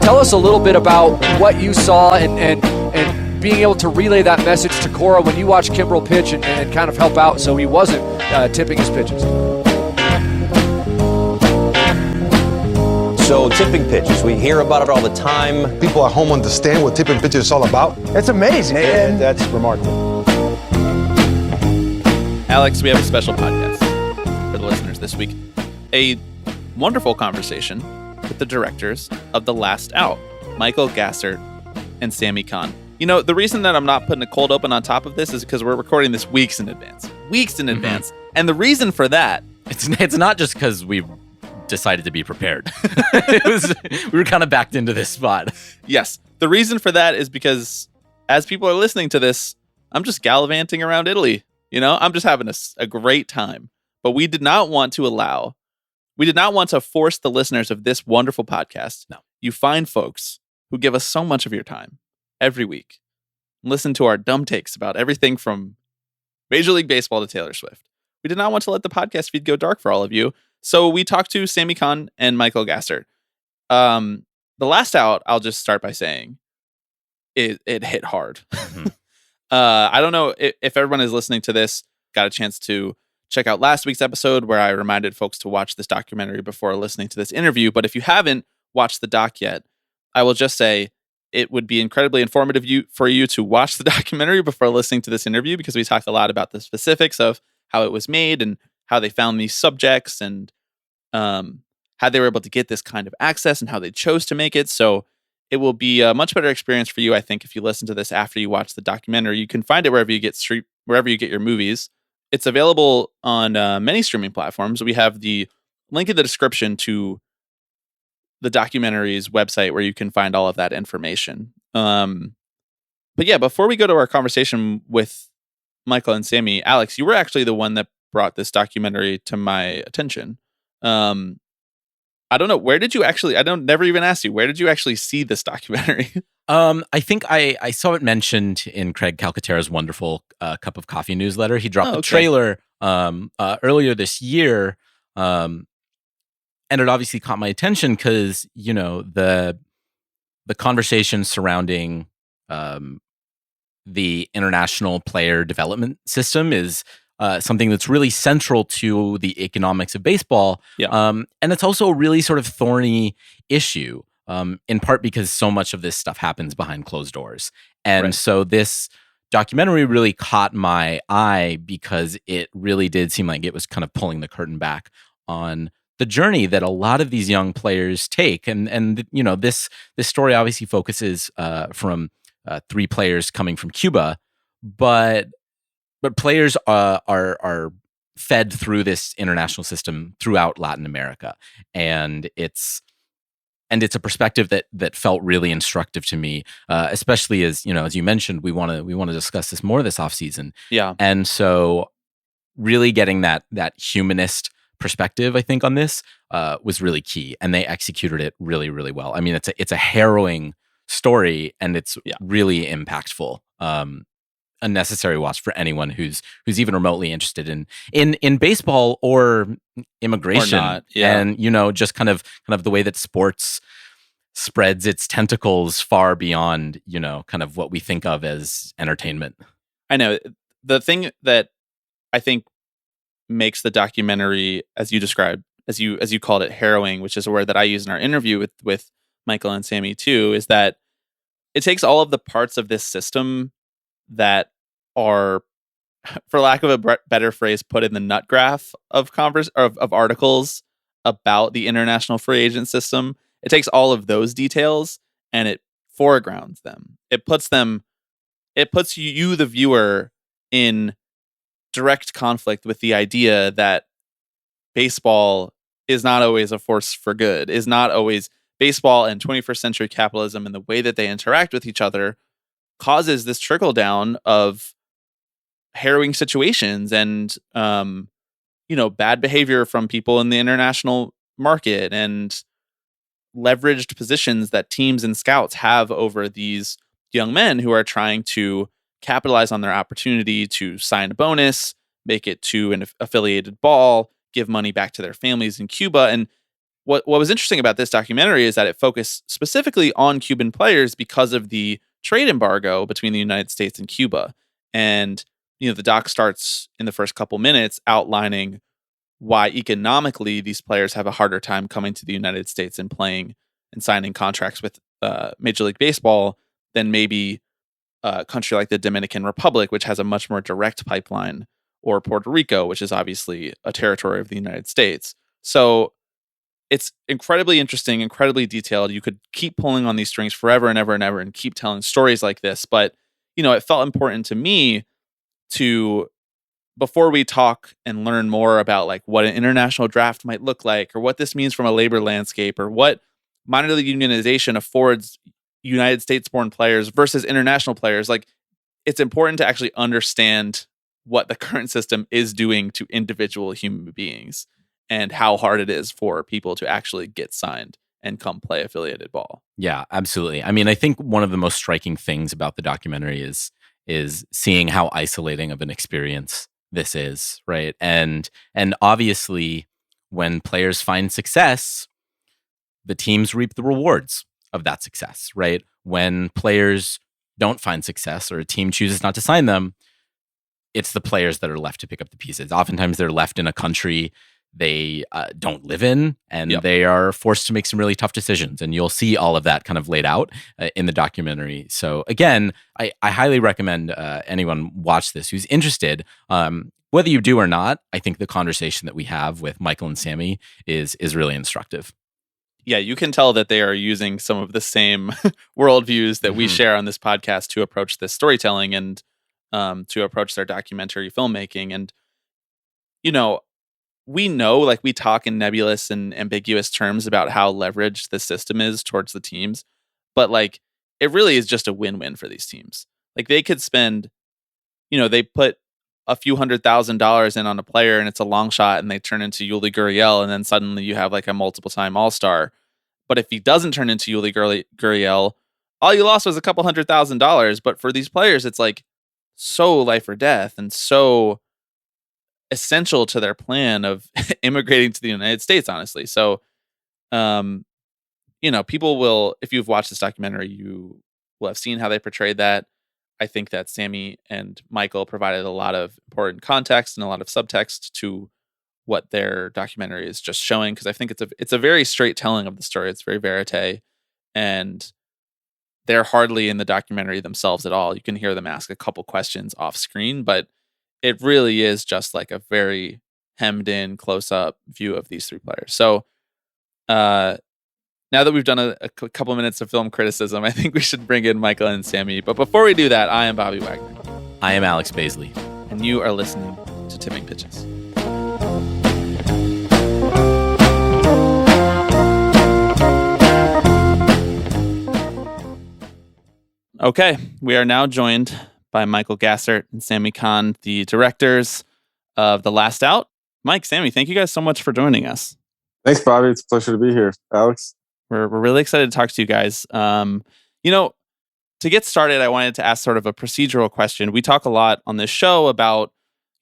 Tell us a little bit about what you saw and being able to relay that message to Cora when you watched Kimbrel pitch and kind of help out so he wasn't tipping his pitches. So tipping pitches, we hear about it all the time. People at home understand what tipping pitches is all about. It's amazing. And that's remarkable. Alex, we have a special podcast for the listeners this week. A wonderful conversation with the directors of The Last Out, Michael Gassert and Sami Khan. You know, the reason that I'm not putting a cold open on top of this is because we're recording this weeks in advance. And the reason for that... It's not just because we decided to be prepared. We were kind of backed into this spot. Yes. The reason for that is because as people are listening to this, I'm just gallivanting around Italy. You know, I'm just having a great time. But we did not want to force the listeners of this wonderful podcast. No. You find folks who give us so much of your time every week. Listen to our dumb takes about everything from Major League Baseball to Taylor Swift. We did not want to let the podcast feed go dark for all of you. So we talked to Sami Khan and Michael Gassert. The Last Out, I'll just start by saying it hit hard. Mm-hmm. I don't know if everyone is listening to this got a chance to check out last week's episode where I reminded folks to watch this documentary before listening to this interview. But if you haven't watched the doc yet, I will just say it would be incredibly informative for you to watch the documentary before listening to this interview, because we talk a lot about the specifics of how it was made and how they found these subjects and how they were able to get this kind of access and how they chose to make it. So it will be a much better experience for you, I think, if you listen to this after you watch the documentary. You can find it wherever you get your movies. It's available on many streaming platforms. We have the link in the description to the documentary's website where you can find all of that information. But yeah, before we go to our conversation with Michael and Sami, Alex, you were actually the one that brought this documentary to my attention. I don't know, where did you actually, never even asked you, where did you actually see this documentary? I think I saw it mentioned in Craig Calcaterra's wonderful Cup of Coffee newsletter. He dropped the trailer earlier this year, and it obviously caught my attention because, you know, the conversation surrounding the international player development system is something that's really central to the economics of baseball. Yeah. And it's also a really sort of thorny issue, in part because so much of this stuff happens behind closed doors. And so this documentary really caught my eye because it really did seem like it was kind of pulling the curtain back on the journey that a lot of these young players take. And you know, this story obviously focuses from 3 players coming from Cuba, but players are fed through this international system throughout Latin America, and it's a perspective that felt really instructive to me, especially as you mentioned, we want to discuss this more this offseason. Yeah, and so really getting that humanist perspective, I think, on this was really key, and they executed it really, really well. I mean, it's a harrowing story, and it's really impactful. A necessary watch for anyone who's even remotely interested in baseball or immigration, or not. Yeah. And just kind of the way that sports spreads its tentacles far beyond kind of what we think of as entertainment. I know the thing that I think makes the documentary, as you described, as you called it, harrowing, which is a word that I use in our interview with Michael and Sami too, is that it takes all of the parts of this system that are, for lack of a better phrase, put in the nut graph of articles about the international free agent system. It takes all of those details and it foregrounds them. It puts you, the viewer, in direct conflict with the idea that baseball is not always a force for good, is not always baseball and 21st century capitalism, and the way that they interact with each other causes this trickle down of harrowing situations and bad behavior from people in the international market and leveraged positions that teams and scouts have over these young men who are trying to capitalize on their opportunity to sign a bonus, make it to an affiliated ball, give money back to their families in Cuba. And what was interesting about this documentary is that it focused specifically on Cuban players because of the trade embargo between the United States and Cuba. And, the doc starts in the first couple minutes outlining why economically these players have a harder time coming to the United States and playing and signing contracts with Major League Baseball than maybe a country like the Dominican Republic, which has a much more direct pipeline, or Puerto Rico, which is obviously a territory of the United States. So it's incredibly interesting, incredibly detailed. You could keep pulling on these strings forever and ever and ever and keep telling stories like this. But, it felt important to me to, before we talk and learn more about like what an international draft might look like, or what this means from a labor landscape, or what minor league unionization affords United States born players versus international players, like it's important to actually understand what the current system is doing to individual human beings and how hard it is for people to actually get signed and come play affiliated ball. Yeah, absolutely. I mean, I think one of the most striking things about the documentary is seeing how isolating of an experience this is, right? And obviously, when players find success, the teams reap the rewards of that success, right? When players don't find success or a team chooses not to sign them, it's the players that are left to pick up the pieces. Oftentimes, they're left in a country they don't live in, and they are forced to make some really tough decisions. And you'll see all of that kind of laid out in the documentary. So again, I highly recommend anyone watch this who's interested. Whether you do or not, I think the conversation that we have with Michael and Sami is really instructive. Yeah, you can tell that they are using some of the same worldviews that we share on this podcast to approach this storytelling and to approach their documentary filmmaking. And, we know, like, we talk in nebulous and ambiguous terms about how leveraged the system is towards the teams, but like it really is just a win-win for these teams. Like they could spend, they put a few $100,000 in on a player and it's a long shot and they turn into Yuli Gurriel, and then suddenly you have like a multiple-time All-Star. But if he doesn't turn into Yuli Gurriel, all you lost was a couple $100,000. But for these players, it's like so life or death and so essential to their plan of immigrating to the United States, honestly. So, people will, if you've watched this documentary, you will have seen how they portrayed that. I think that Sami and Michael provided a lot of important context and a lot of subtext to what their documentary is just showing, because I think it's a very straight telling of the story. It's very verite, and they're hardly in the documentary themselves at all. You can hear them ask a couple questions off screen, but it really is just like a very hemmed in, close up view of these three players. So now that we've done a couple minutes of film criticism, I think we should bring in Michael and Sami. But before we do that, I am Bobby Wagner. I am Alex Baisley. And you are listening to Tipping Pitches. Okay, we are now joined by Michael Gassert and Sami Khan, the directors of The Last Out. Mike, Sami, thank you guys so much for joining us. Thanks, Bobby. It's a pleasure to be here. Alex? We're really excited to talk to you guys. To get started, I wanted to ask sort of a procedural question. We talk a lot on this show about,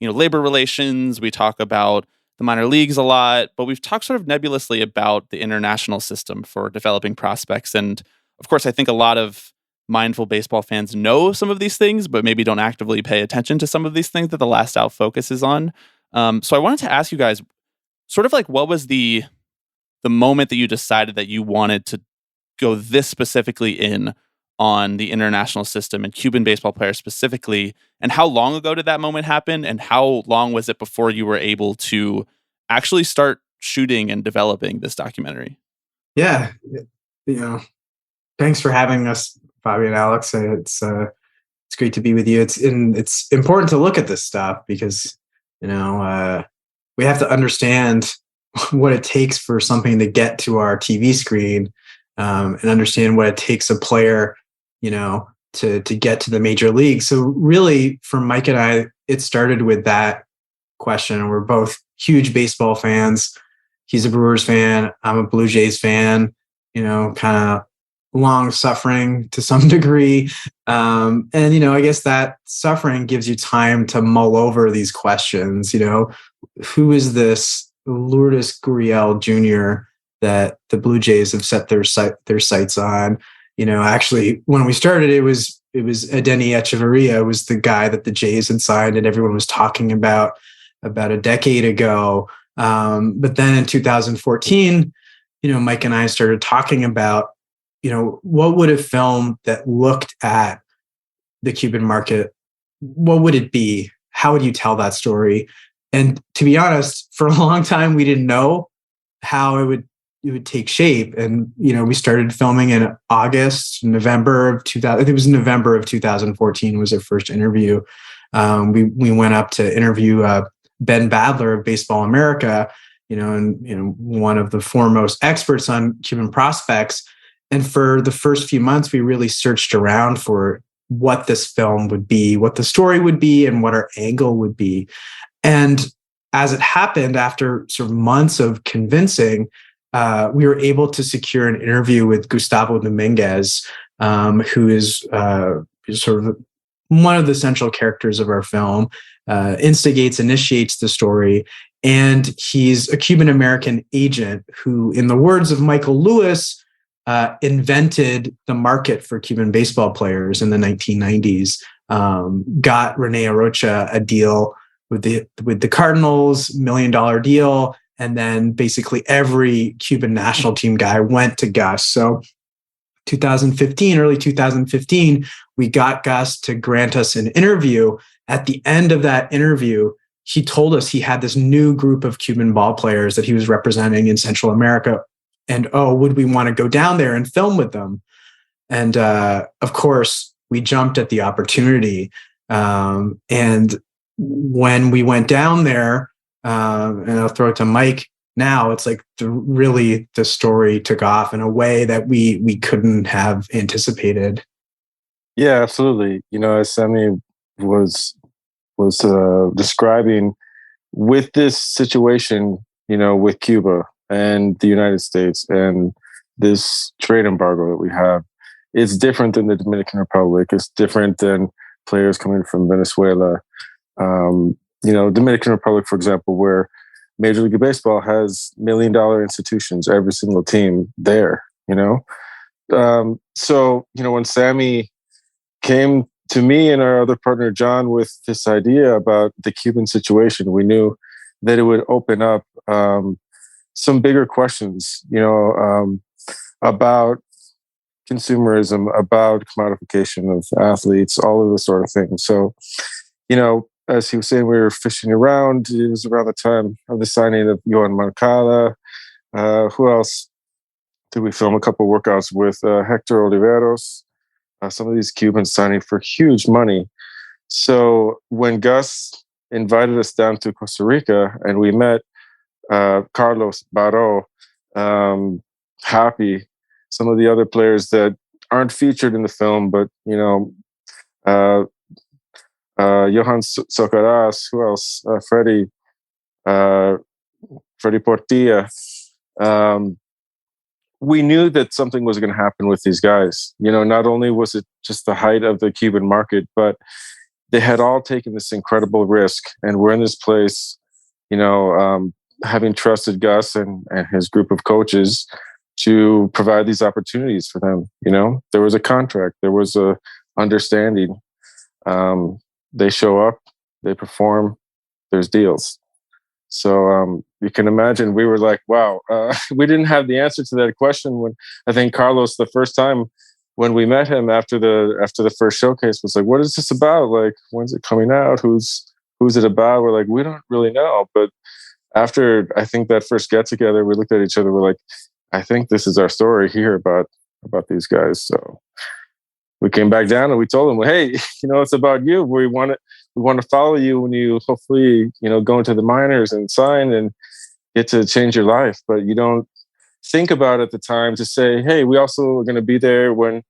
labor relations. We talk about the minor leagues a lot, but we've talked sort of nebulously about the international system for developing prospects. And of course, I think a lot of mindful baseball fans know some of these things, but maybe don't actively pay attention to some of these things that The Last Out focuses on. So I wanted to ask you guys sort of like, what was the moment that you decided that you wanted to go this specifically in on the international system and Cuban baseball players specifically, and how long ago did that moment happen, and how long was it before you were able to actually start shooting and developing this documentary? Yeah, thanks for having us, Bobby and Alex. It's great to be with you. It's important to look at this stuff because we have to understand what it takes for something to get to our TV screen, and understand what it takes a player, to get to the major league. So really, for Mike and I, it started with that question. We're both huge baseball fans. He's a Brewers fan. I'm a Blue Jays fan. Kind of long suffering to some degree. And, I guess that suffering gives you time to mull over these questions. Who is this Lourdes Gurriel Jr. that the Blue Jays have set their sights on. Actually, when we started, it was Adeiny Echeverria was the guy that the Jays had signed, and everyone was talking about a decade ago. But then in 2014, Mike and I started talking about, what would a film that looked at the Cuban market, what would it be? How would you tell that story? And to be honest, for a long time, we didn't know how it would take shape. And, we started filming in November of 2000. I think it was November of 2014 was our first interview. We went up to interview Ben Badler of Baseball America, and one of the foremost experts on Cuban prospects. And for the first few months, we really searched around for what this film would be, what the story would be, and what our angle would be. And as it happened, after sort of months of convincing, we were able to secure an interview with Gustavo Dominguez, who is sort of one of the central characters of our film, initiates the story. And he's a Cuban-American agent who, in the words of Michael Lewis, invented the market for Cuban baseball players in the 1990s, got Rene Arocha a deal with the Cardinals, $1 million deal, and then basically every Cuban national team guy went to Gus. So early 2015, we got Gus to grant us an interview. At the end of that interview, he told us he had this new group of Cuban ball players that he was representing in Central America. And, would we want to go down there and film with them? And of course, we jumped at the opportunity. And when we went down there, and I'll throw it to Mike now, it's like the story took off in a way that we couldn't have anticipated. Yeah, absolutely. As Sami was describing, with this situation, with Cuba and the United States and this trade embargo that we have, it's different than the Dominican Republic. It's different than players coming from Venezuela. Dominican Republic, for example, where Major League Baseball has $1 million institutions, every single team there, So, when Sami came to me and our other partner, John, with this idea about the Cuban situation, we knew that it would open up some bigger questions, about consumerism, about commodification of athletes, all of this sort of thing. So, as he was saying, we were fishing around. It was around the time of the signing of Yohan Moncada. Who else did we film a couple of workouts with? Hector Oliveros. Some of these Cubans signing for huge money. So when Gus invited us down to Costa Rica and we met Carlos Baró, Happy, some of the other players that aren't featured in the film, but Johan Socaraz, who else? Freddie Portilla. We knew that something was going to happen with these guys. Not only was it just the height of the Cuban market, but they had all taken this incredible risk, and we're in this place, having trusted Gus and his group of coaches to provide these opportunities for them. There was a contract, there was a understanding. They show up, they perform, there's deals. So you can imagine we were like, wow, we didn't have the answer to that question when I think Carlos, the first time when we met him after the first showcase, was like, what is this about? Like, when's it coming out? Who's it about? We're like, we don't really know. But after I think that first get together, we looked at each other, we're like, I think this is our story here about these guys. So we came back down and we told them, well, hey, it's about you. We want to follow you when you hopefully, go into the minors and sign and get to change your life. But you don't think about it at the time to say, hey, we also are going to be there when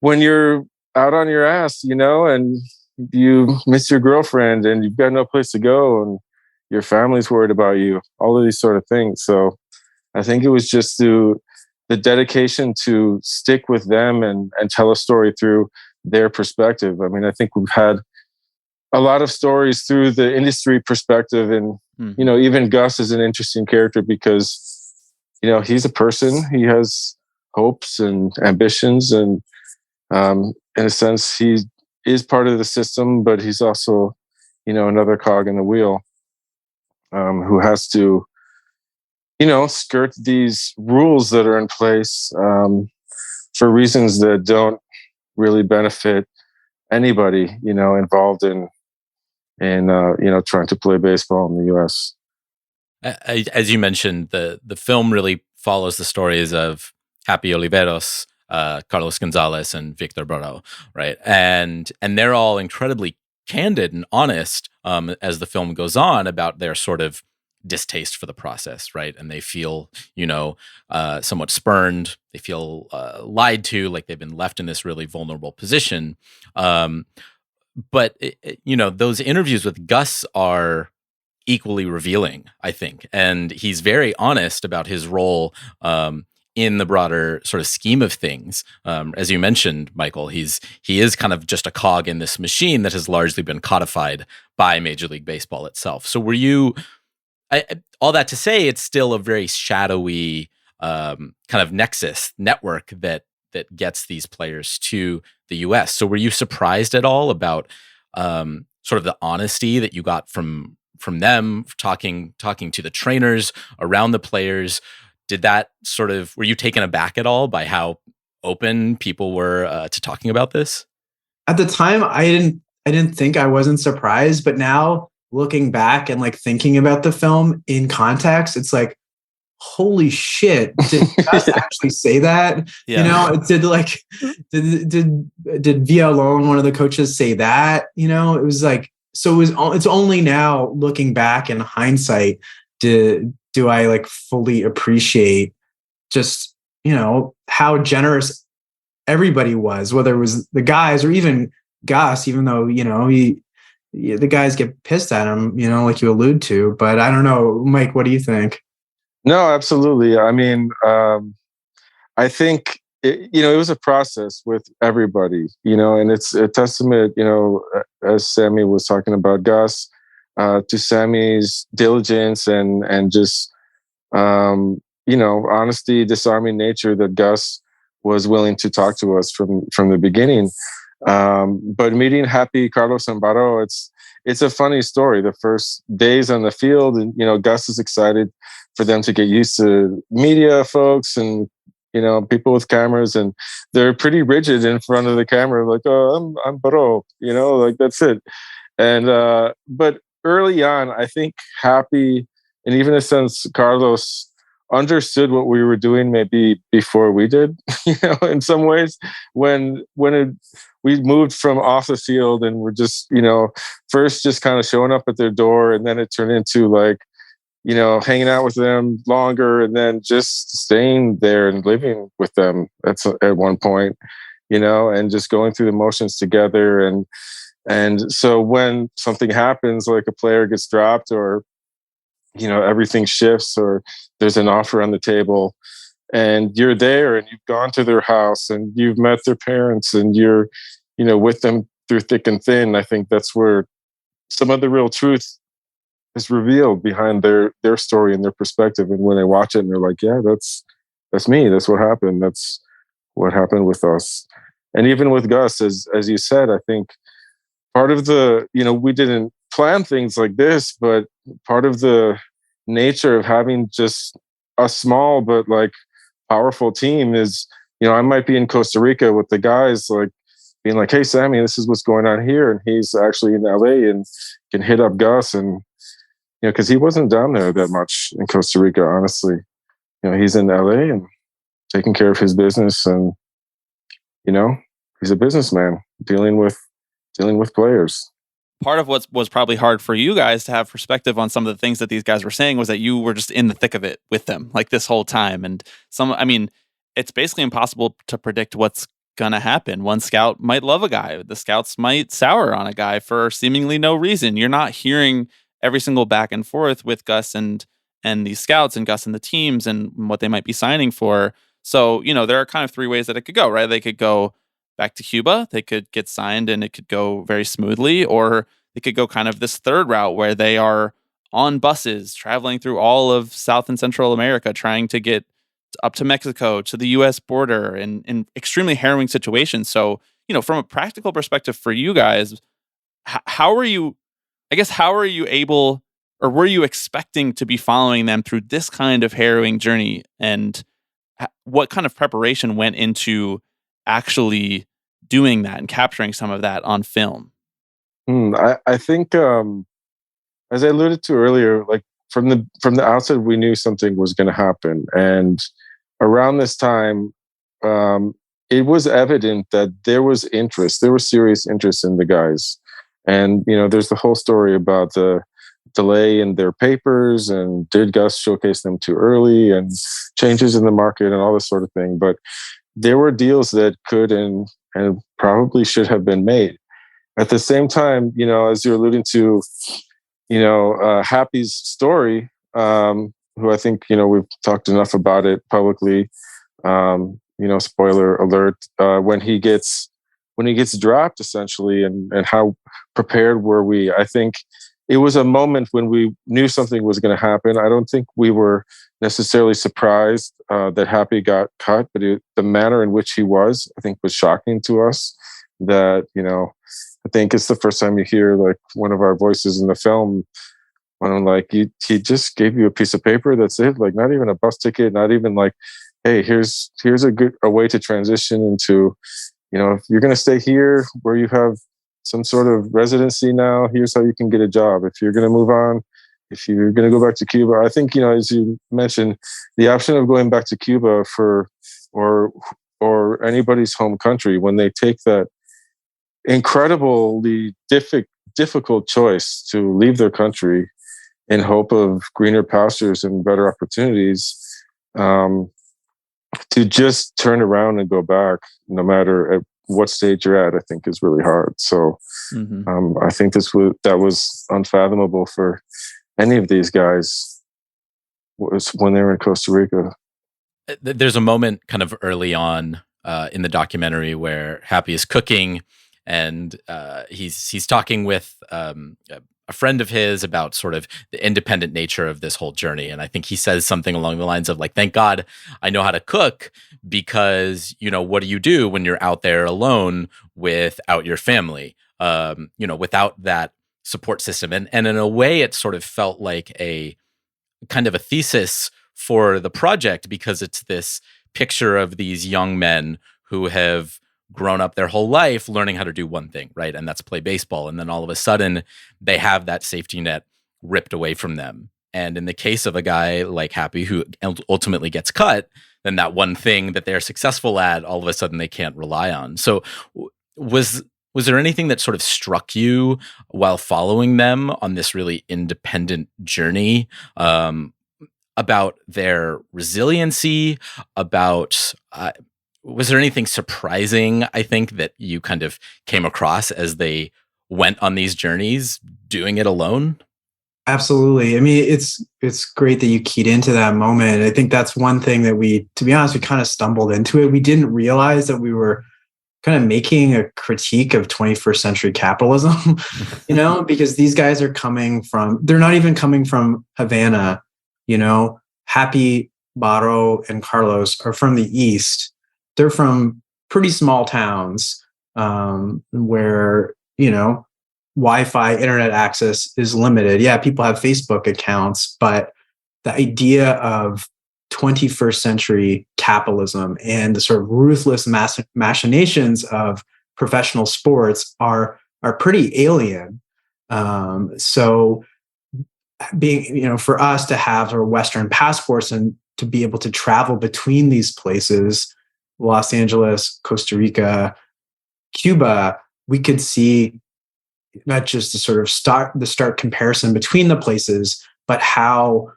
you're out on your ass, and you miss your girlfriend and you've got no place to go and your family's worried about you, all of these sort of things. So I think it was just the dedication to stick with them and tell a story through their perspective. I mean, I think we've had a lot of stories through the industry perspective in You know, even Gus is an interesting character because, you know, he's a person. He has hopes and ambitions, and in a sense, he is part of the system, but he's also, you know, another cog in the wheel, who has to, you know, skirt these rules that are in place, for reasons that don't really benefit anybody, you know, involved in you know, trying to play baseball in the U.S. As you mentioned, the film really follows the stories of Happy Oliveros, Carlos Gonzalez, and Victor Barreau, right? And they're all incredibly candid and honest, as the film goes on, about their sort of distaste for the process, right? And they feel, you know, somewhat spurned. They feel lied to, like they've been left in this really vulnerable position. But you know, those interviews with Gus are equally revealing, I think, and he's very honest about his role in the broader sort of scheme of things. As you mentioned, Michael, he is kind of just a cog in this machine that has largely been codified by Major League Baseball itself. So were you? All that to say, it's still a very shadowy kind of network that gets these players to the U.S. So were you surprised at all about sort of the honesty that you got from them, talking to the trainers, around the players? Did that sort of, were you taken aback at all by how open people were to talking about this? At the time, I didn't think, I wasn't surprised, but now looking back and like thinking about the film in context, it's like, holy shit, did Gus actually say that? Yeah. You know, did Villalon, one of the coaches, say that? You know, it was like, so it's only now looking back in hindsight do I like fully appreciate just, you know, how generous everybody was, whether it was the guys or even Gus, even though, you know, the guys get pissed at him, you know, like you allude to. But I don't know, Mike, what do you think? No, absolutely. I mean, I think you know, it was a process with everybody, you know, and it's a testament, you know, as Sami was talking about Gus, to Sami's diligence and just you know, honesty, disarming nature that Gus was willing to talk to us from the beginning. But meeting Happy, Carlos, and Barreau, it's a funny story. The first days on the field, and you know, Gus is excited for them to get used to media folks and, you know, people with cameras, and they're pretty rigid in front of the camera, like, oh, I'm Barreau, you know, like that's it. And but early on, I think Happy, and even in a sense Carlos, understood what we were doing maybe before we did, you know, in some ways, when we moved from off the field and we're just, you know, first just kind of showing up at their door, and then it turned into like, you know, hanging out with them longer, and then just staying there and living with them at one point, you know, and just going through the motions together. And so when something happens, like a player gets dropped, or, you know, everything shifts, or there's an offer on the table, and you're there and you've gone to their house and you've met their parents and you're, you know, with them through thick and thin, I think that's where some of the real truth is revealed behind their story and their perspective. And when they watch it and they're like, yeah, that's me. That's what happened. That's what happened with us. And even with Gus, as you said, I think part of the, you know, we didn't plan things like this, but part of the nature of having just a small but like powerful team is, you know, I might be in Costa Rica with the guys, like being like, hey, Sami, this is what's going on here. And he's actually in LA and can hit up Gus. And, you know, because he wasn't down there that much in Costa Rica, honestly. You know, he's in LA and taking care of his business. And, you know, he's a businessman dealing with players. Part of what was probably hard for you guys to have perspective on some of the things that these guys were saying was that you were just in the thick of it with them, like this whole time. And I mean, it's basically impossible to predict what's gonna happen. One scout might love a guy. The scouts might sour on a guy for seemingly no reason. You're not hearing every single back and forth with Gus and these scouts, and Gus and the teams, and what they might be signing for. So, you know, there are kind of three ways that it could go, right? They could go back to Cuba, they could get signed and it could go very smoothly, or they could go kind of this third route where they are on buses traveling through all of South and Central America, trying to get up to Mexico, to the US border, in extremely harrowing situations. So, from a practical perspective for you guys, how are you, how are you able, or were you expecting to be following them through this kind of harrowing journey? And what kind of preparation went into actually doing that and capturing some of that on film? I think, as I alluded to earlier, like from the outset, we knew something was going to happen, and around this time, it was evident that there was interest. There was serious interest in the guys, and there's the whole story about the delay in their papers, and did Gus showcase them too early, and changes in the market, and all this sort of thing. But there were deals that could and probably should have been made. At the same time, as you're alluding to, Happy's story, who I think, we've talked enough about it publicly. Spoiler alert, when he gets dropped, essentially, and how prepared were we? I think it was a moment when we knew something was going to happen. I don't think we were necessarily surprised that Happy got cut, but the manner in which he was, I think, was shocking to us. That, I think it's the first time you hear like one of our voices in the film when I'm like, he just gave you a piece of paper. That's it. Like, not even a bus ticket, not even like, hey, here's a way to transition into, if you're going to stay here where you have some sort of residency now, here's how you can get a job. If you're going to move on, if you're going to go back to Cuba, I think, as you mentioned, the option of going back to Cuba or anybody's home country, when they take that incredibly difficult choice to leave their country in hope of greener pastures and better opportunities, to just turn around and go back, no matter at what stage you're at, I think is really hard. So I think that was unfathomable for any of these guys when they were in Costa Rica. There's a moment kind of early on in the documentary where Happy is cooking, and he's talking with a friend of his about sort of the independent nature of this whole journey. And I think he says something along the lines of like, thank God I know how to cook, because, what do you do when you're out there alone without your family, without that support system? And in a way, it sort of felt like a kind of a thesis for the project, because it's this picture of these young men who have grown up their whole life learning how to do one thing, right? And that's play baseball. And then all of a sudden they have that safety net ripped away from them. And in the case of a guy like Happy, who ultimately gets cut, then that one thing that they're successful at, all of a sudden they can't rely on. So was there anything that sort of struck you while following them on this really independent journey, about their resiliency, about was there anything surprising, I think, that you kind of came across as they went on these journeys doing it alone? Absolutely. I mean, it's great that you keyed into that moment. I think that's one thing that to be honest, we kind of stumbled into it. We didn't realize that we were kind of making a critique of 21st century capitalism, because these guys are they're not even coming from Havana, Happy, Barro, and Carlos are from the East. They're from pretty small towns where, Wi-Fi internet access is limited. Yeah, people have Facebook accounts, but the idea of 21st century capitalism and the sort of ruthless machinations of professional sports are pretty alien. So being, for us to have our Western passports and to be able to travel between these places, Los Angeles, Costa Rica, Cuba, we could see not just the sort of stark comparison between the places, but how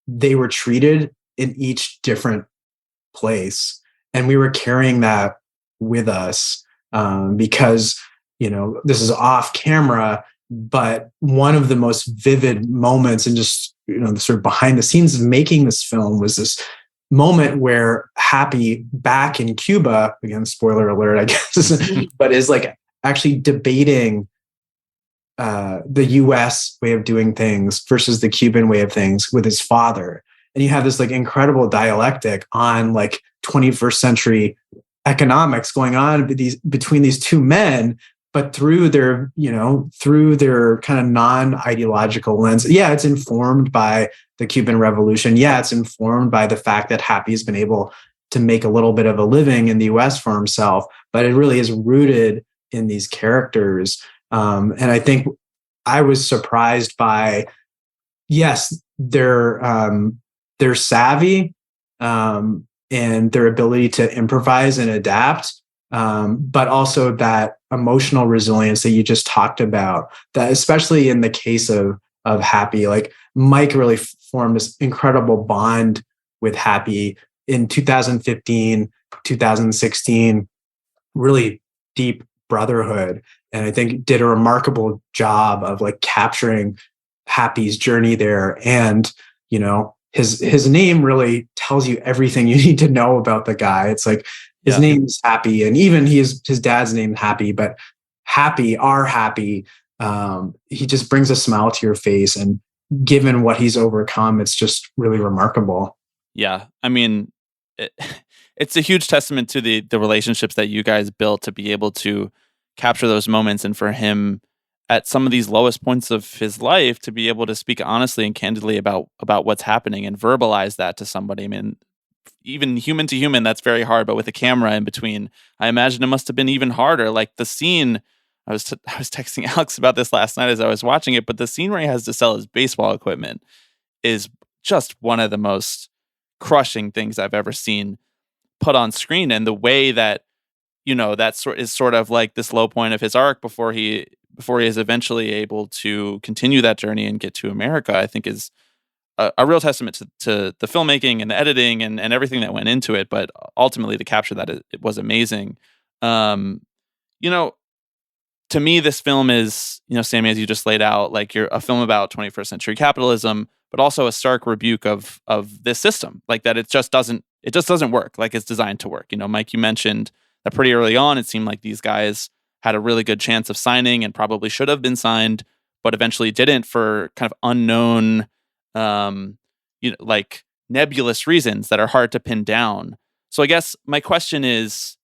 they were treated in each different place. And we were carrying that with us because, this is off camera, but one of the most vivid moments and just, the sort of behind the scenes of making this film was this moment where Happy, back in Cuba, again, spoiler alert, I guess, but is like actually debating the U.S. way of doing things versus the Cuban way of things with his father, and you have this like incredible dialectic on like 21st century economics going on between these two men, but through their kind of non-ideological lens. Yeah, it's informed by the Cuban Revolution. Yeah, it's informed by the fact that Happy's been able to make a little bit of a living in the US for himself, but it really is rooted in these characters. And I think I was surprised by, yes, their savvy and their ability to improvise and adapt, but also that emotional resilience that you just talked about, that especially in the case of Happy, like Mike really formed this incredible bond with Happy in 2015, 2016, really deep brotherhood. And I think did a remarkable job of like capturing Happy's journey there. And, his name really tells you everything you need to know about the guy. It's like his name is Happy, and even his dad's name Happy, but Happy, he just brings a smile to your face. And given what he's overcome, it's just really remarkable. Yeah. I mean, it's a huge testament to the relationships that you guys built to be able to capture those moments, and for him at some of these lowest points of his life to be able to speak honestly and candidly about what's happening and verbalize that to somebody. I mean, even human to human, that's very hard, but with a camera in between, I imagine it must have been even harder. Like the scene, I was texting Alex about this last night as I was watching it, but the scene where he has to sell his baseball equipment is just one of the most crushing things I've ever seen put on screen. And the way that, that is sort of like this low point of his arc before he is eventually able to continue that journey and get to America, I think is a real testament to the filmmaking and the editing and everything that went into it. But ultimately to capture that, it was amazing. To me, this film is, Sami, as you just laid out, like you're a film about 21st century capitalism, but also a stark rebuke of this system, like that it just doesn't work like it's designed to work. Mike, you mentioned that pretty early on, it seemed like these guys had a really good chance of signing and probably should have been signed, but eventually didn't for kind of unknown, like nebulous reasons that are hard to pin down. So I guess my question is,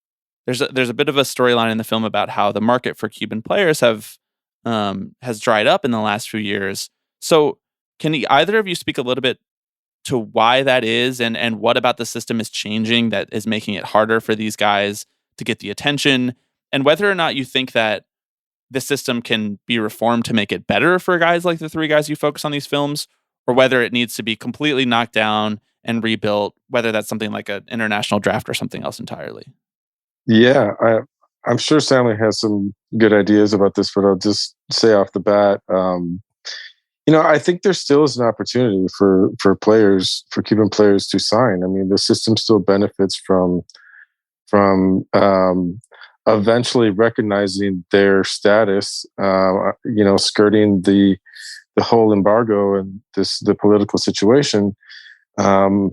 there's a bit of a storyline in the film about how the market for Cuban players has dried up in the last few years. So can either of you speak a little bit to why that is, and what about the system is changing that is making it harder for these guys to get the attention, and whether or not you think that the system can be reformed to make it better for guys like the three guys you focus on these films, or whether it needs to be completely knocked down and rebuilt, whether that's something like an international draft or something else entirely? Yeah, I'm sure Sami has some good ideas about this, but I'll just say off the bat, I think there still is an opportunity for Cuban players to sign. I mean, the system still benefits from eventually recognizing their status, skirting the whole embargo and the political situation. I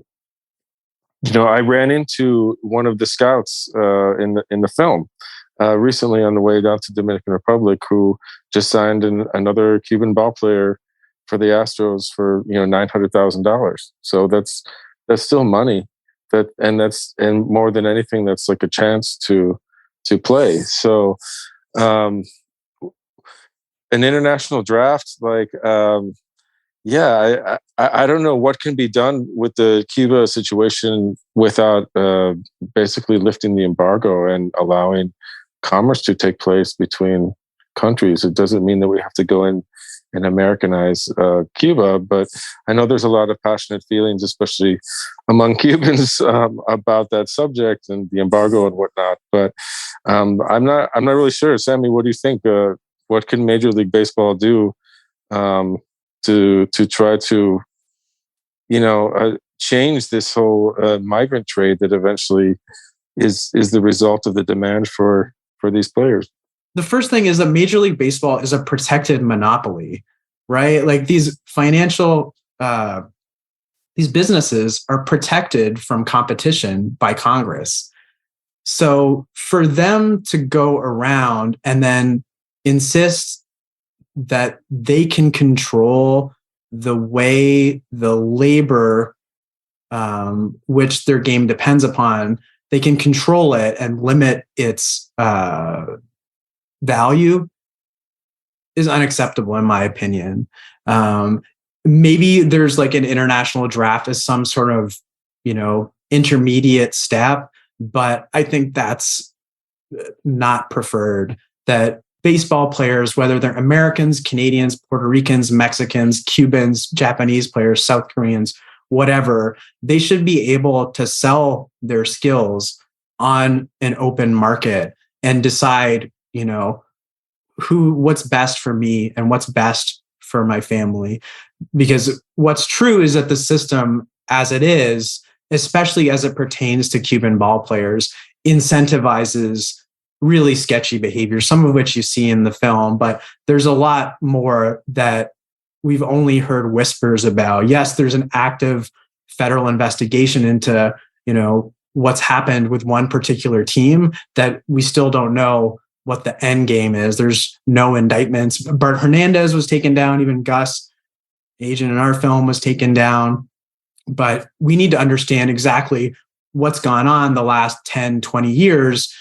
ran into one of the scouts in the film recently on the way down to Dominican Republic, who just signed another Cuban ball player for the Astros for $900,000. So that's still money. And more than anything, that's like a chance to play. So an international draft, like I don't know what can be done with the Cuba situation without basically lifting the embargo and allowing commerce to take place between countries. It doesn't mean that we have to go in and Americanize Cuba, but I know there's a lot of passionate feelings, especially among Cubans, about that subject and the embargo and whatnot. But I'm not really sure. Sami, what do you think? What can Major League Baseball do to try to change this whole migrant trade that eventually is the result of the demand for these players? The first thing is that Major League Baseball is a protected monopoly, right? Like these these businesses are protected from competition by Congress. So for them to go around and then insist that they can control the way the labor which their game depends upon, they can control it and limit its value is unacceptable in my opinion. Maybe there's like an international draft as some sort of, intermediate step, but I think that's not preferred. That baseball players, whether they're Americans, Canadians, Puerto Ricans, Mexicans, Cubans, Japanese players, South Koreans, whatever, they should be able to sell their skills on an open market and decide, what's best for me and what's best for my family. Because what's true is that the system as it is, especially as it pertains to Cuban ball players, incentivizes really sketchy behavior, some of which you see in the film, but there's a lot more that we've only heard whispers about. Yes, there's an active federal investigation into, what's happened with one particular team that we still don't know what the end game is. There's no indictments. Bart Hernandez was taken down. Even Gus, agent in our film, was taken down. But we need to understand exactly what's gone on the last 10, 20 years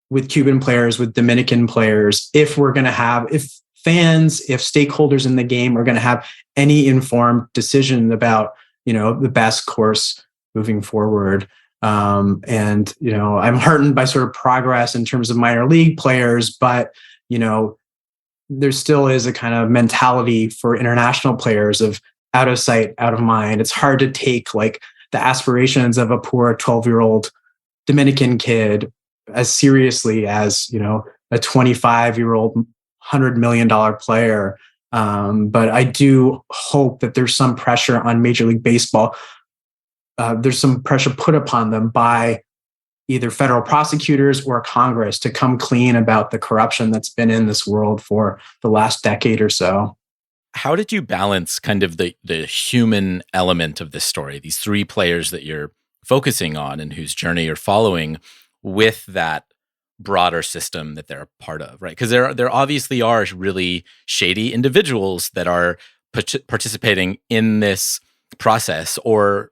with Cuban players, with Dominican players, if fans, if stakeholders in the game are going to have any informed decision about, the best course moving forward. I'm heartened by sort of progress in terms of minor league players, but, there still is a kind of mentality for international players of out of sight, out of mind. It's hard to take like the aspirations of a poor 12-year-old Dominican kid as seriously as, a 25-year-old $100 million player. But I do hope that there's some pressure on Major League Baseball. There's some pressure put upon them by either federal prosecutors or Congress to come clean about the corruption that's been in this world for the last decade or so. How did you balance kind of the human element of this story, these three players that you're focusing on and whose journey you're following, with that broader system that they're a part of, right? Because there obviously are really shady individuals that are participating in this process, or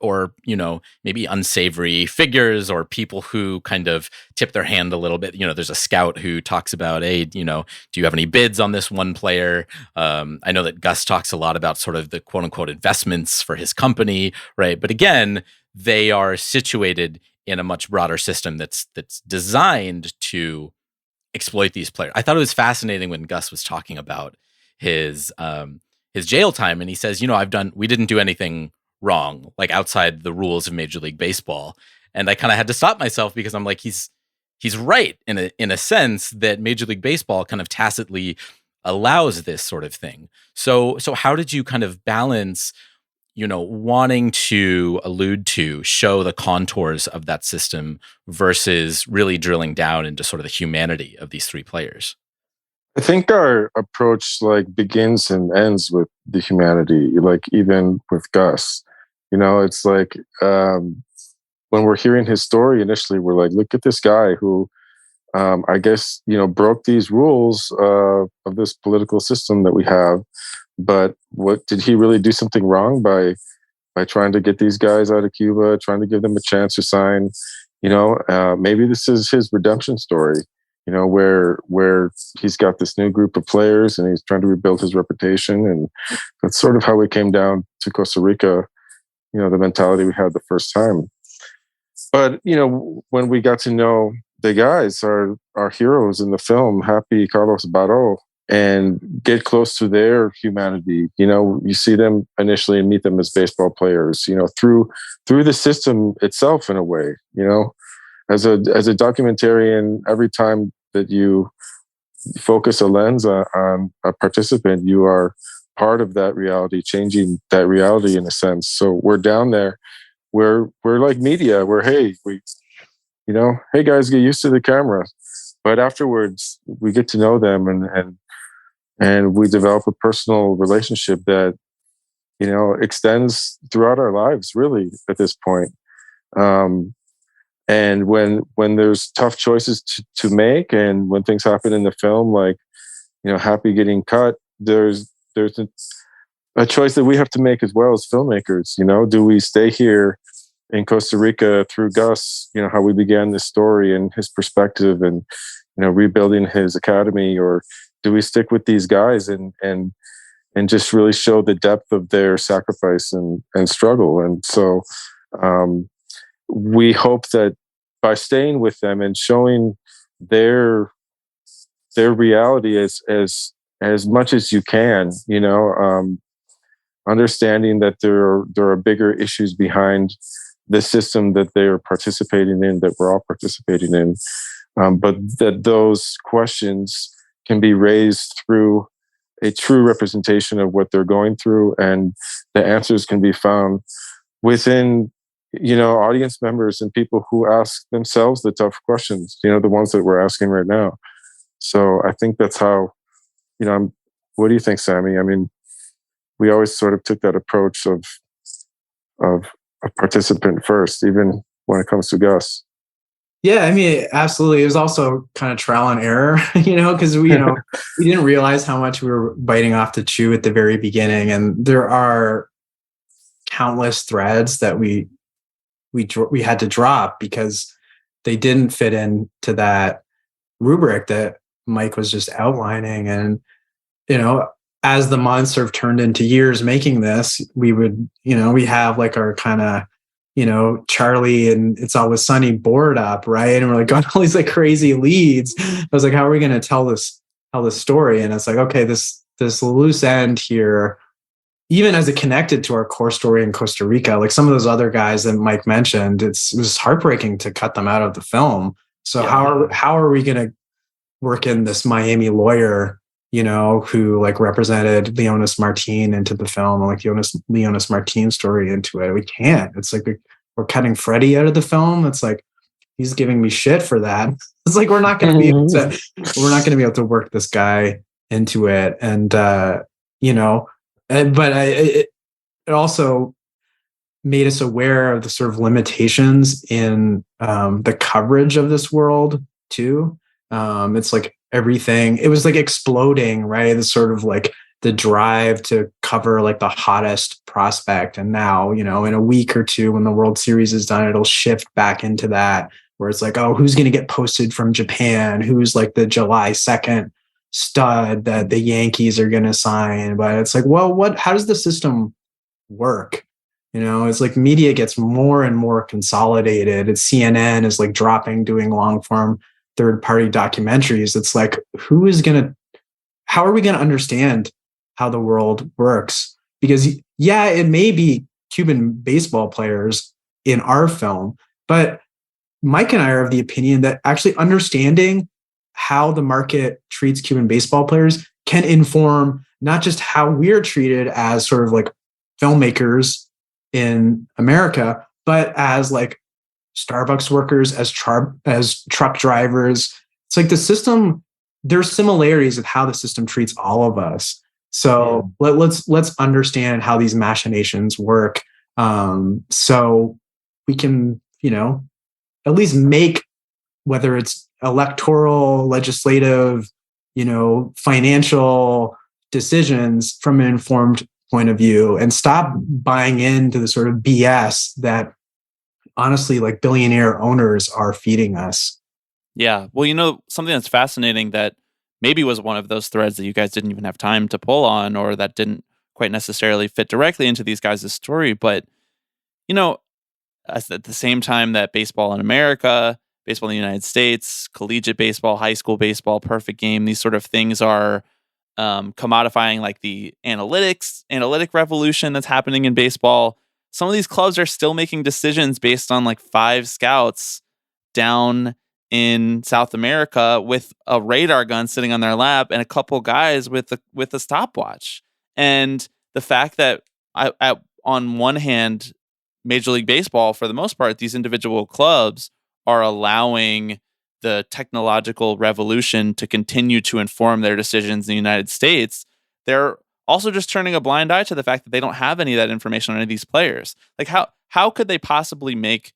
maybe unsavory figures or people who kind of tip their hand a little bit. There's a scout who talks about, hey, do you have any bids on this one player? I know that Gus talks a lot about sort of the quote unquote investments for his company, right? But again, they are situated in a much broader system that's designed to exploit these players. I thought it was fascinating when Gus was talking about his jail time, and he says, we didn't do anything wrong, like outside the rules of Major League Baseball. And I kind of had to stop myself because I'm like, he's right in a sense that Major League Baseball kind of tacitly allows this sort of thing. So how did you kind of balance, wanting to show the contours of that system versus really drilling down into sort of the humanity of these three players? I think our approach begins and ends with the humanity, even with Gus. It's like when we're hearing his story initially, we're like, look at this guy who I guess, broke these rules of this political system that we have. But what did he really do something wrong by trying to get these guys out of Cuba, trying to give them a chance to sign? Maybe this is his redemption story. Where he's got this new group of players and he's trying to rebuild his reputation. And that's sort of how we came down to Costa Rica, the mentality we had the first time. But, when we got to know the guys, our heroes in the film, Happy, Carlos, Baró, and get close to their humanity, you see them initially and meet them as baseball players, through the system itself in a way, As a documentarian, every time that you focus a lens on a participant, you are part of that reality, changing that reality in a sense. So we're down there. We're like media. Hey guys, get used to the camera. But afterwards, we get to know them and we develop a personal relationship that extends throughout our lives. Really, at this point. And when there's tough choices to make, and when things happen in the film, Happy getting cut, there's a choice that we have to make as well as filmmakers. Do we stay here in Costa Rica through Gus, how we began this story and his perspective and, rebuilding his academy, or do we stick with these guys and just really show the depth of their sacrifice and struggle? And so we hope that by staying with them and showing their reality as much as you can, understanding that there are bigger issues behind the system that they are participating in, that we're all participating in, but that those questions can be raised through a true representation of what they're going through, and the answers can be found within, audience members and people who ask themselves the tough questions, the ones that we're asking right now. So I think that's how, what do you think, Sami? I mean, we always sort of took that approach of a participant first, even when it comes to Gus. Yeah, I mean, absolutely. It was also kind of trial and error, because we didn't realize how much we were biting off to chew at the very beginning, and there are countless threads that we had to drop because they didn't fit into that rubric that Mike was just outlining. And as the months sort of turned into years making this, we would, we have like our kind of, Charlie and It's Always Sunny board up, right? And we're like got all these like crazy leads. I was like, how are we going to tell this story? And it's like, okay, this loose end here, even as it connected to our core story in Costa Rica, like some of those other guys that Mike mentioned, it was heartbreaking to cut them out of the film. So how are we going to work in this Miami lawyer, who like represented Leonis Martin into the film, and like Leonis Martin story into it? We can't. It's like we're cutting Freddie out of the film. It's like he's giving me shit for that. It's like we're not going to be able to work this guy into it, and but it also made us aware of the sort of limitations in the coverage of this world too. It's like everything, it was like exploding, right? The sort of like the drive to cover like the hottest prospect. And now, in a week or two, when the World Series is done, it'll shift back into that, where it's like, oh, who's going to get posted from Japan? Who's like the July 2nd stud that the Yankees are going to sign? But it's like, well, how does the system work? It's like media gets more and more consolidated. It's CNN is like doing long form third-party documentaries. It's like, how are we going to understand how the world works? Because it may be Cuban baseball players in our film, but Mike and I are of the opinion that actually understanding how the market treats Cuban baseball players can inform not just how we're treated as sort of like filmmakers in America, but as like Starbucks workers, as truck drivers. It's like the system, there's similarities of how the system treats all of us. So let's understand how these machinations work, so we can, at least make, whether it's electoral, legislative, financial decisions from an informed point of view, and stop buying into the sort of BS that honestly, like billionaire owners are feeding us. Yeah. Well, something that's fascinating that maybe was one of those threads that you guys didn't even have time to pull on, or that didn't quite necessarily fit directly into these guys' story. But, at the same time that baseball in America, baseball in the United States, collegiate baseball, high school baseball, perfect game, these sort of things are commodifying like the analytic revolution that's happening in baseball. Some of these clubs are still making decisions based on like 5 scouts down in South America with a radar gun sitting on their lap and a couple guys with a stopwatch. And the fact that on one hand, Major League Baseball, for the most part, these individual clubs are allowing the technological revolution to continue to inform their decisions in the United States, they're also just turning a blind eye to the fact that they don't have any of that information on any of these players. Like how could they possibly make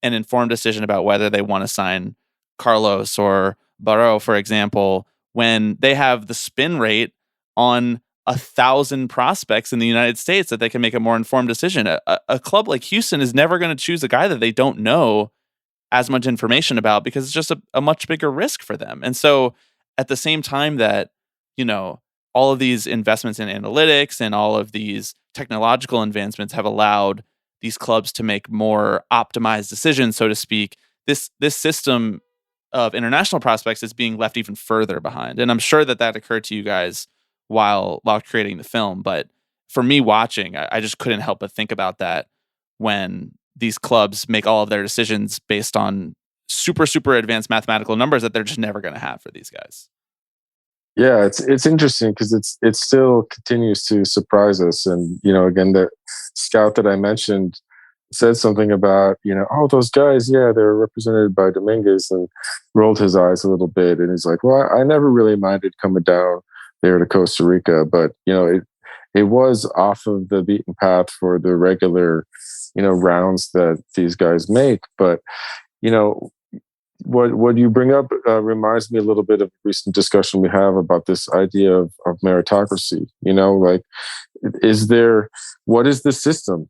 an informed decision about whether they want to sign Carlos or Barreau, for example, when they have the spin rate on 1,000 prospects in the United States that they can make a more informed decision. A club like Houston is never going to choose a guy that they don't know as much information about, because it's just a much bigger risk for them. And so at the same time that, all of these investments in analytics and all of these technological advancements have allowed these clubs to make more optimized decisions, so to speak, this system of international prospects is being left even further behind. And I'm sure that occurred to you guys while creating the film. But for me watching, I just couldn't help but think about that when these clubs make all of their decisions based on super, super advanced mathematical numbers that they're just never going to have for these guys. Yeah, it's interesting because it still continues to surprise us. And, again, the scout that I mentioned said something about, oh, those guys, yeah, they're represented by Dominguez, and rolled his eyes a little bit. And he's like, well, I never really minded coming down there to Costa Rica, but, it was off of the beaten path for the regular, rounds that these guys make. But, what you bring up reminds me a little bit of a recent discussion we have about this idea of meritocracy. What is the system?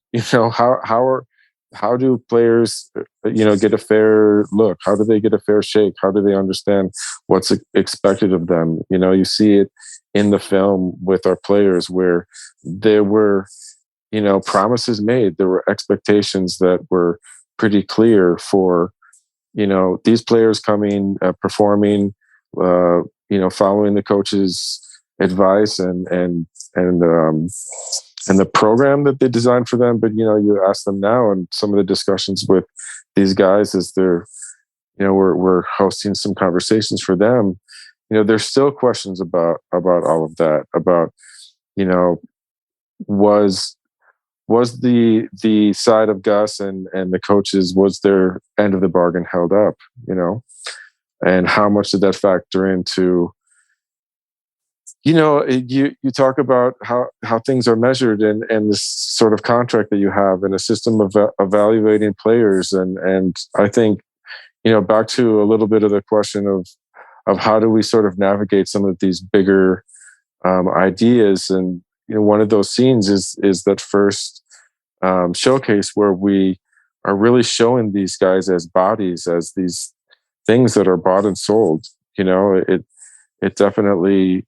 How do players, get a fair look? How do they get a fair shake? How do they understand what's expected of them? You see it in the film with our players, where there were, promises made. There were expectations that were pretty clear for, these players coming, performing, following the coach's advice and the program that they designed for them. But, you ask them now, and some of the discussions with these guys as they're, we're hosting some conversations for them, there's still questions about all of that, about, was the side of Gus and the coaches, was their end of the bargain held up, and how much did that factor into, you talk about how things are measured and this sort of contract that you have and a system of evaluating players. And I think, back to a little bit of the question of how do we sort of navigate some of these bigger ideas. And, one of those scenes is that first showcase where we are really showing these guys as bodies, as these things that are bought and sold. It definitely,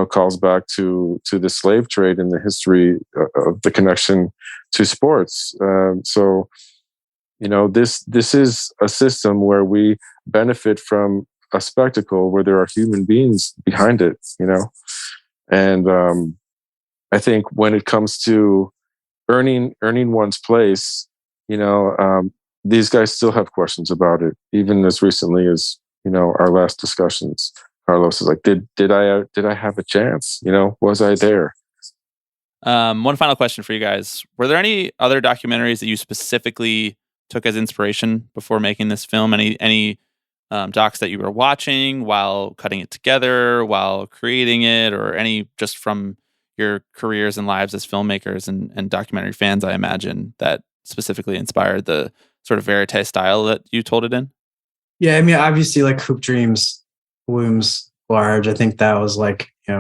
calls back to the slave trade and the history of the connection to sports. So, this is a system where we benefit from a spectacle where there are human beings behind it, and I think when it comes to earning one's place, these guys still have questions about it, even as recently as, our last discussions. Carlos is like, did I have a chance? Was I there? One final question for you guys. Were there any other documentaries that you specifically took as inspiration before making this film? Any docs that you were watching while cutting it together, while creating it, or any just from your careers and lives as filmmakers and documentary fans, I imagine, that specifically inspired the sort of verite style that you told it in? Yeah, I mean, obviously, like Hoop Dreams looms large. I think that was like, we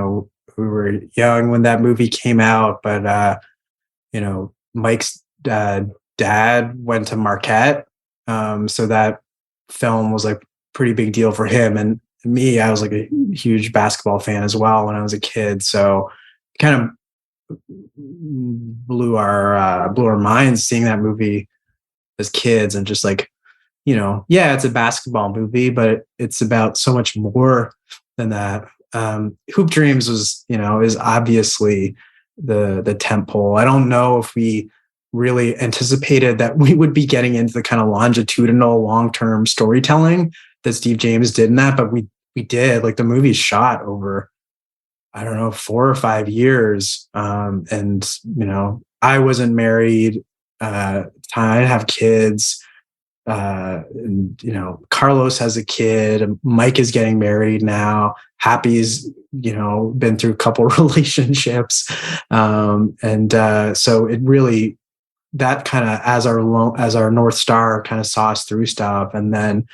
were young when that movie came out, but Mike's dad went to Marquette, so that film was like pretty big deal for him. And me, I was like a huge basketball fan as well when I was a kid, so kind of blew our minds seeing that movie as kids, and just like, yeah, it's a basketball movie, but it's about so much more than that. Hoop Dreams was, is obviously the tentpole. I don't know if we really anticipated that we would be getting into the kind of longitudinal, long-term storytelling that Steve James did in that, but we did. Like, the movie's shot over, I don't know, 4 or 5 years. And, I wasn't married. I didn't have kids. And, Carlos has a kid. And Mike is getting married now. Happy's, been through a couple relationships. So it really, that kind of as our North Star kind of saw us through stuff. And then,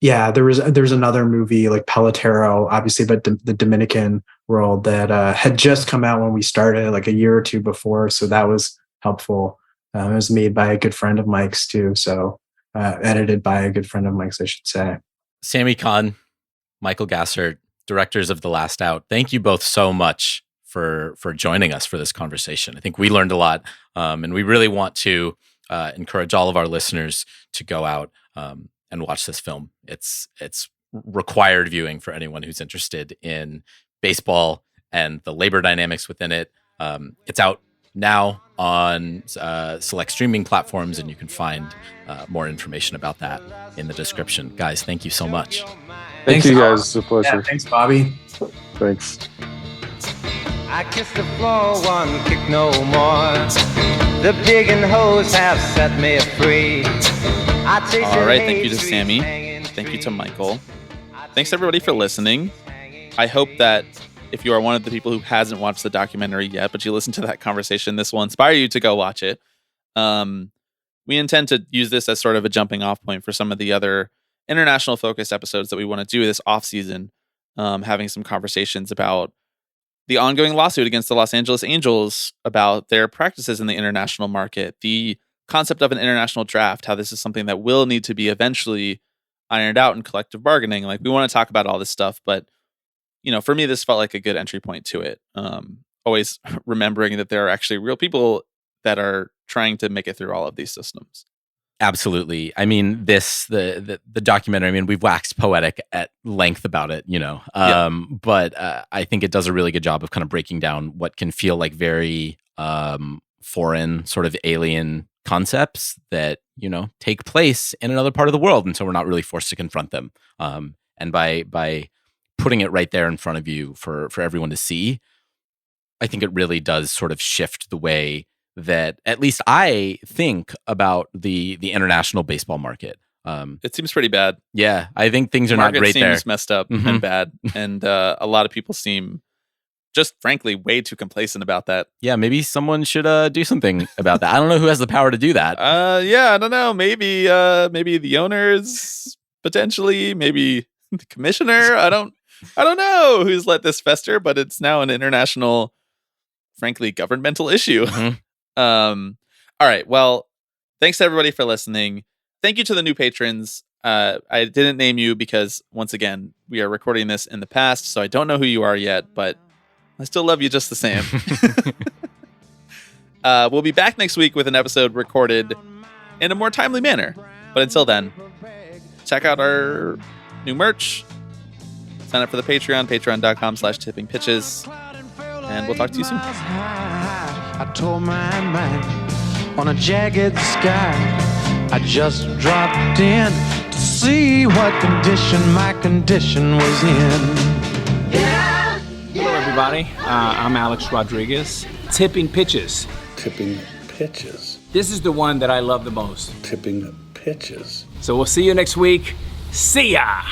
Yeah, there's another movie like Pelotero, obviously, but the Dominican world that had just come out when we started, like a year or two before. So that was helpful. It was made by a good friend of Mike's too. So edited by a good friend of Mike's, I should say. Sami Khan, Michael Gassert, directors of The Last Out. Thank you both so much for joining us for this conversation. I think we learned a lot, and we really want to encourage all of our listeners to go out and watch this film. It's required viewing for anyone who's interested in baseball and the labor dynamics within it. It's out now on select streaming platforms, and you can find more information about that in the description. Guys, thank you so much. Thank you, guys. It's a pleasure. Yeah, thanks, Bobby. Thanks. I kiss the floor, one kick no more. The big and hoes have set me free. All right, thank you to Sami. Thank you to Michael. Thanks everybody for listening. I hope that if you are one of the people who hasn't watched the documentary yet, but you listened to that conversation, this will inspire you to go watch it. We intend to use this as sort of a jumping off point for some of the other international focused episodes that we want to do this off season, having some conversations about the ongoing lawsuit against the Los Angeles Angels about their practices in the international market, the concept of an international draft, how this is something that will need to be eventually ironed out in collective bargaining. Like, we want to talk about all this stuff, but for me, this felt like a good entry point to it. Always remembering that there are actually real people that are trying to make it through all of these systems. Absolutely. I mean, the documentary, I mean, we've waxed poetic at length about it, but I think it does a really good job of kind of breaking down what can feel like very foreign, sort of alien concepts that, take place in another part of the world. And so we're not really forced to confront them. And by putting it right there in front of you for everyone to see, I think it really does sort of shift the way that at least I think about the international baseball market. It seems pretty bad. Yeah, I think things are not great there. Market seems messed up and bad, and a lot of people seem just frankly way too complacent about that. Yeah, maybe someone should do something about that. I don't know who has the power to do that. Yeah, I don't know. Maybe the owners, potentially. Maybe the commissioner. I don't know who's let this fester, but it's now an international, frankly, governmental issue. All right. Well, thanks to everybody for listening. Thank you to the new patrons. I didn't name you because, once again, we are recording this in the past, so I don't know who you are yet, but I still love you just the same. We'll be back next week with an episode recorded in a more timely manner. But until then, check out our new merch. Sign up for the Patreon, patreon.com/tippingpitches. And we'll talk to you soon. I tore my mind on a jagged sky. I just dropped in to see what condition my condition was in. Hello, everybody. I'm Alex Rodriguez. Tipping Pitches. Tipping Pitches. This is the one that I love the most. Tipping Pitches. So we'll see you next week. See ya!